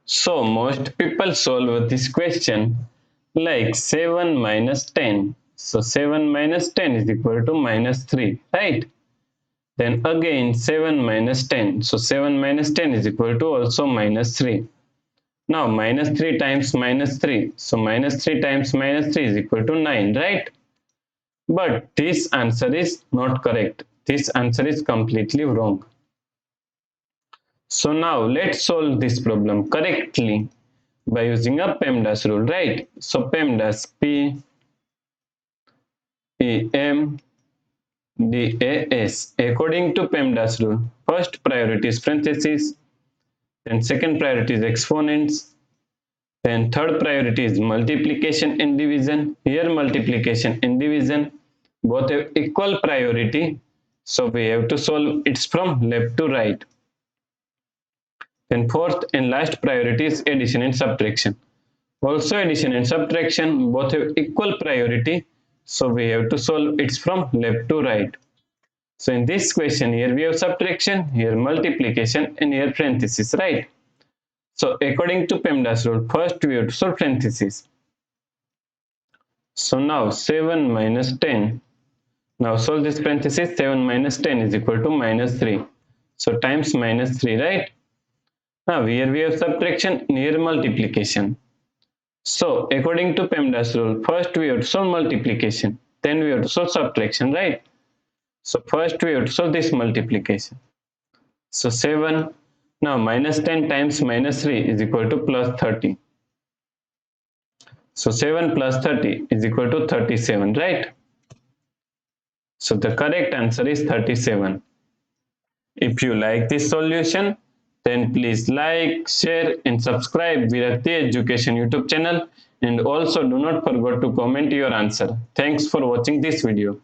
So most people solve this question like 7 minus 10. So 7 minus 10 is equal to minus 3, right? Then again 7 minus 10. So 7 minus 10 is equal to also minus 3. Now minus 3 times minus 3. So minus 3 times minus 3 is equal to 9, right? But this answer is not correct. This answer is completely wrong. So now let's solve this problem correctly by using a PEMDAS rule, right? So PEMDAS, P-E-M-D-A-S. According to PEMDAS rule, first priority is parentheses, then second priority is exponents, then third priority is multiplication and division. Here multiplication and division both have equal priority, so we have to solve it from left to right. Then fourth and last priority is addition and subtraction. Also addition and subtraction both have equal priority, so we have to solve it from left to right. So in this question, here we have subtraction, here multiplication, and here parenthesis, right? So according to PEMDAS rule, first we have to solve parenthesis. So now 7 minus 10. Now solve this parenthesis. 7 minus 10 is equal to minus 3. So times minus 3, right? Now here we have subtraction, here multiplication. So according to PEMDAS rule, first we have to solve multiplication, then we have to solve subtraction, right? So first we have to solve this multiplication. So 7, now minus 10 times minus 3 is equal to plus 30. So 7 plus 30 is equal to 37, right? So the correct answer is 37. If you like this solution, then please like, share and subscribe Virakti Education YouTube channel, and also do not forget to comment your answer. Thanks for watching this video.